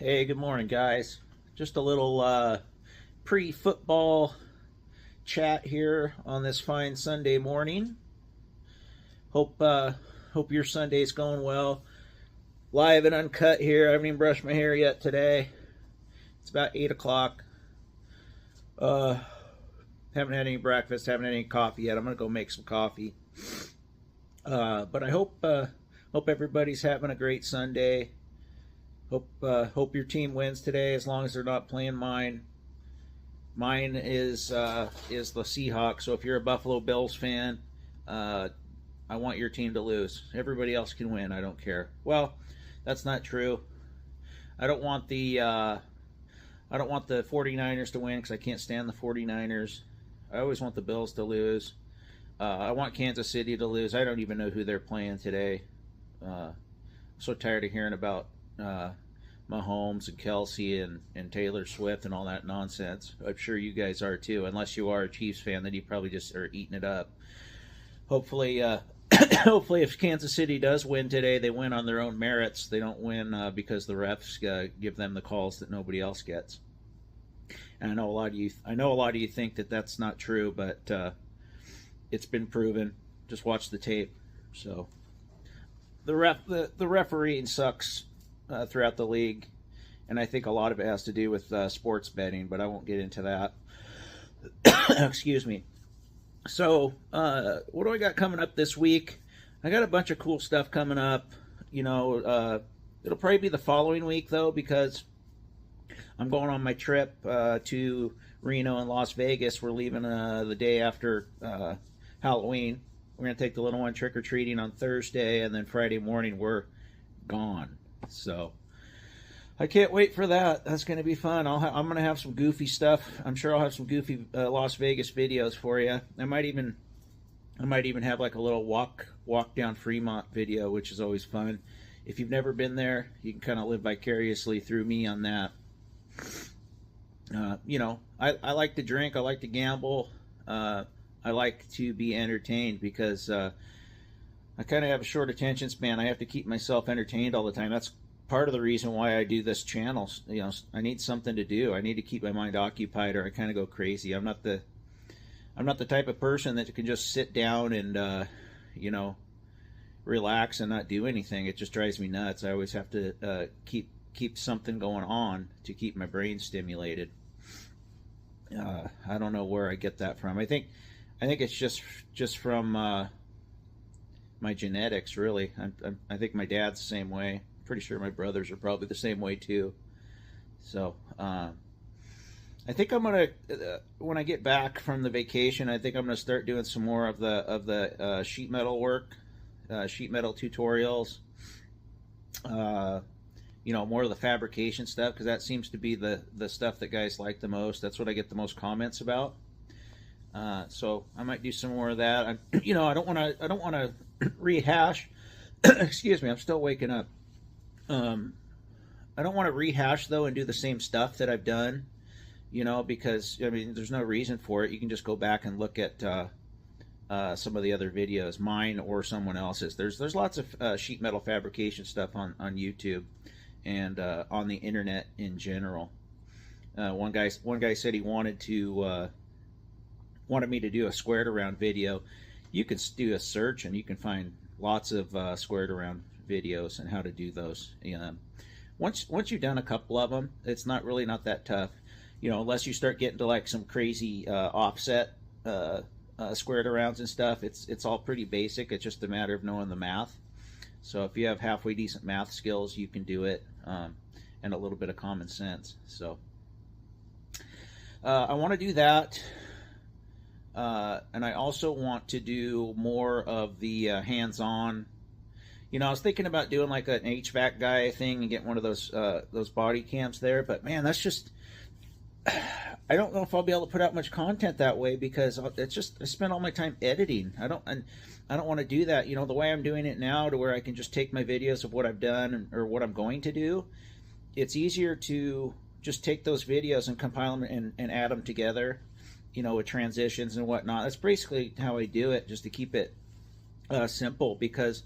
Hey, good morning, guys. Just a little pre-football chat here on this fine Sunday morning. Hope your Sunday's going well. Live and uncut here. I haven't even brushed my hair yet today. It's about 8 o'clock. Haven't had any breakfast. Haven't had any coffee yet. I'm gonna go make some coffee. But I hope everybody's having a great Sunday. Hope your team wins today, as long as they're not playing mine. Mine is the Seahawks. So if you're a Buffalo Bills fan, I want your team to lose. Everybody else can win. I don't care. Well, that's not true. I don't want the 49ers to win because I can't stand the 49ers. I always want the Bills to lose. I want Kansas City to lose. I don't even know who they're playing today. I'm so tired of hearing about Mahomes and Kelsey and Taylor Swift and all that nonsense. I'm sure you guys are too. Unless you are a Chiefs fan, then you probably just are eating it up. Hopefully, hopefully, if Kansas City does win today, they win on their own merits. They don't win because the refs give them the calls that nobody else gets. And I know a lot of you think that that's not true, but it's been proven. Just watch the tape. So the refereeing sucks throughout the league, and I think a lot of it has to do with sports betting, but I won't get into that. Excuse me. So what do I got coming up this week? I got a bunch of cool stuff coming up. It'll probably be the following week though, because I'm going on my trip to Reno and Las Vegas. We're leaving the day after Halloween. We're going to take the little one trick-or-treating on Thursday, and then Friday morning we're gone. So I can't wait for that. That's going to be fun. I'm going to have some goofy stuff. I'm sure I'll have some goofy Las Vegas videos for you. I might even have like a little walk down Fremont video, which is always fun. If you've never been there, you can kind of live vicariously through me on that. I like to drink. I like to gamble. I like to be entertained because I kind of have a short attention span. I have to keep myself entertained all the time. That's part of the reason why I do this channel. I need something to do. I need to keep my mind occupied, or I kind of go crazy. I'm not the type of person that can just sit down and relax and not do anything. It just drives me nuts. I always have to keep something going on to keep my brain stimulated. I don't know where I get that from. I think it's just from my genetics, really. I think my dad's the same way. Pretty sure my brothers are probably the same way too. So I think I'm gonna when I get back from the vacation, I think I'm gonna start doing some more of the sheet metal work, sheet metal tutorials. More of the fabrication stuff, because that seems to be the stuff that guys like the most. That's what I get the most comments about. So I might do some more of that. I don't want to rehash. Excuse me, I'm still waking up. I don't want to rehash though and do the same stuff that I've done. Because there's no reason for it. You can just go back and look at some of the other videos, mine or someone else's. There's lots of sheet metal fabrication stuff on YouTube and on the internet in general. One guy said he wanted me to do a squared around video. You can do a search and you can find lots of squared around videos and how to do those. Once you've done a couple of them, it's not that tough. Unless you start getting to like some crazy offset squared arounds and stuff, it's all pretty basic. It's just a matter of knowing the math. So if you have halfway decent math skills, you can do it, and a little bit of common sense. So I want to do that. And I also want to do more of the hands-on. I was thinking about doing like an HVAC guy thing and get one of those body cams there, but man, that's just, I don't know if I'll be able to put out much content that way, because it's just, I spend all my time editing. I don't want to do that. The way I'm doing it now, to where I can just take my videos of what I've done or what I'm going to do. It's easier to just take those videos and compile them and add them together, with transitions and whatnot. That's basically how I do it, just to keep it simple, because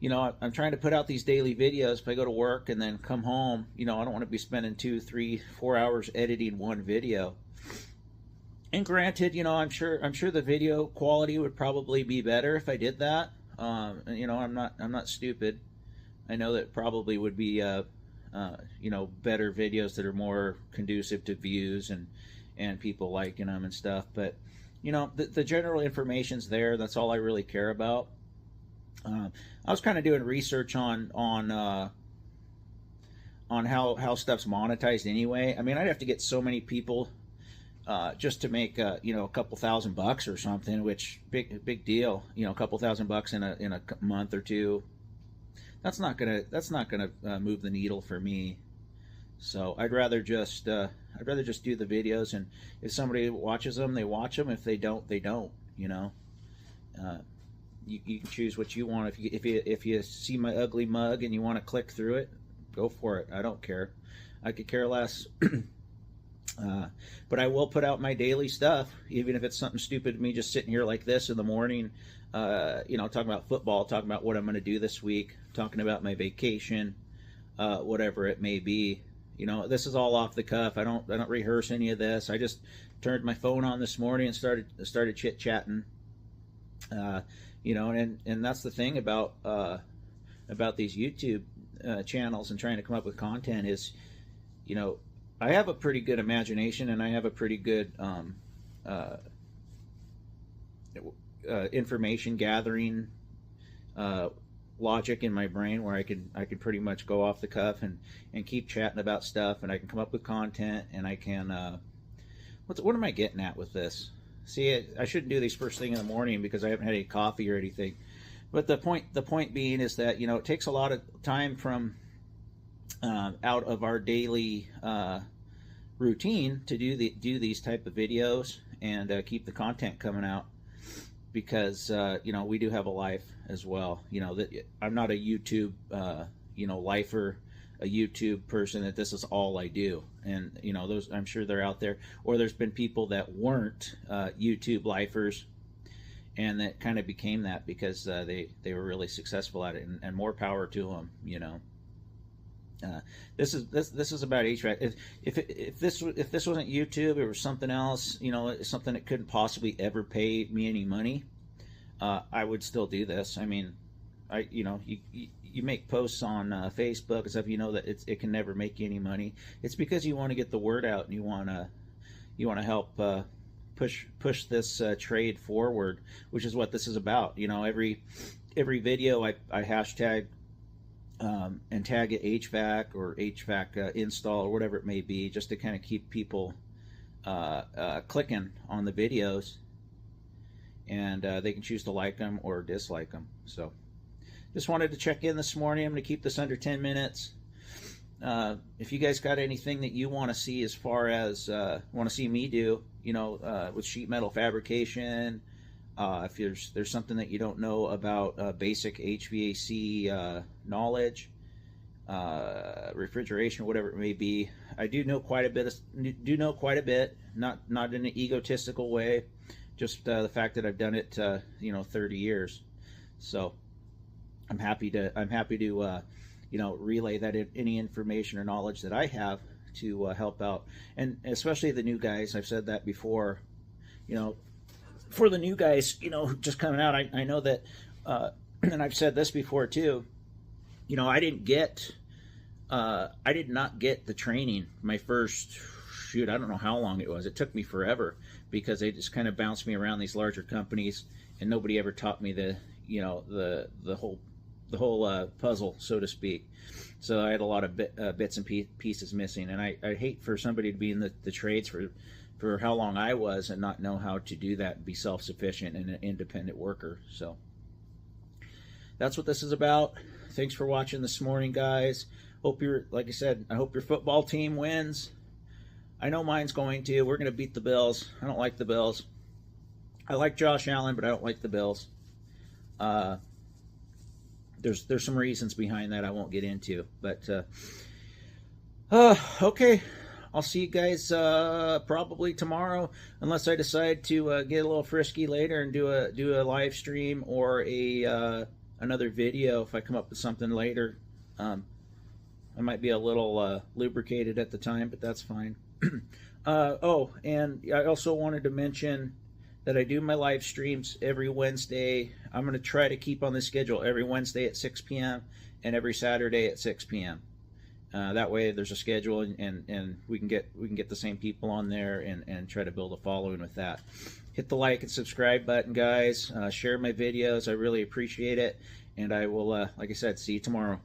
I'm trying to put out these daily videos. If I go to work and then come home, I don't want to be spending 2, 3, 4 hours editing one video. And granted, I'm sure the video quality would probably be better if I did that. I'm not stupid. I know that probably would be better videos that are more conducive to views and people liking them and stuff. But the general information's there. That's all I really care about. I was kind of doing research on how stuff's monetized anyway. I mean, I'd have to get so many people just to make a couple $1,000 or something, which big deal. A couple $1,000 in a month or two. That's not gonna move the needle for me. So I'd rather just do the videos, and if somebody watches them, they watch them. If they don't, they don't. You can choose what you want. If you see my ugly mug and you want to click through it, go for it. I don't care. I could care less. But I will put out my daily stuff, even if it's something stupid. Me just sitting here like this in the morning, talking about football, talking about what I'm going to do this week, talking about my vacation, whatever it may be. This is all off the cuff. I don't rehearse any of this. I just turned my phone on this morning and started chit chatting. And that's the thing about these YouTube channels and trying to come up with content is, I have a pretty good imagination, and I have a pretty good information gathering logic in my brain, where I could pretty much go off the cuff and keep chatting about stuff, and I can come up with content, and I can what am I getting at with this? See, I shouldn't do these first thing in the morning because I haven't had any coffee or anything. But the point being is that it takes a lot of time from out of our daily routine to do these type of videos and keep the content coming out, because we do have a life as well. That I'm not a YouTube lifer, a YouTube person that this is all I do. And those, I'm sure they're out there, or there's been people that weren't YouTube lifers and that kind of became that because they were really successful at it, and more power to them. This is about HVAC. If this wasn't YouTube, it was something else, something that couldn't possibly ever pay me any money, I would still do this. I mean, you make posts on Facebook and stuff, that it can never make you any money. It's because you want to get the word out, and you want to help push this trade forward, which is what this is about. Every video I hashtag and tag it HVAC or HVAC install or whatever it may be, just to kind of keep people clicking on the videos, and they can choose to like them or dislike them. So just wanted to check in this morning. I'm going to keep this under 10 minutes. If you guys got anything that you want to see as far as want to see me do, with sheet metal fabrication, if there's something that you don't know about basic HVAC knowledge, refrigeration, whatever it may be, I do know quite a bit. Not in an egotistical way, just the fact that I've done it 30 years. So I'm happy to relay that any information or knowledge that I have to help out, and especially the new guys. I've said that before. For the new guys, just coming out, I know that, and I've said this before too. I did not get the training my first I don't know how long it was. It took me forever because they just kind of bounced me around these larger companies, and nobody ever taught me the whole puzzle, so to speak. So I had a lot of bits and pieces missing, and I hate for somebody to be in the trades for how long I was and not know how to do that and be self-sufficient and an independent worker. So that's what this is about. Thanks for watching this morning, guys. Like I said, I hope your football team wins. I know mine's going to. We're going to beat the Bills. I don't like the Bills. I like Josh Allen, but I don't like the Bills. There's some reasons behind that I won't get into, but okay. I'll see you guys probably tomorrow, unless I decide to get a little frisky later and do a live stream or a another video if I come up with something later. I might be a little lubricated at the time, but that's fine. Oh, and I also wanted to mention that I do my live streams every Wednesday. I'm going to try to keep on the schedule every Wednesday at 6 p.m. and every Saturday at 6 p.m. That way there's a schedule, and we can get the same people on there and try to build a following with that. Hit the like and subscribe button, guys. Share my videos. I really appreciate it. And I will, like I said, see you tomorrow.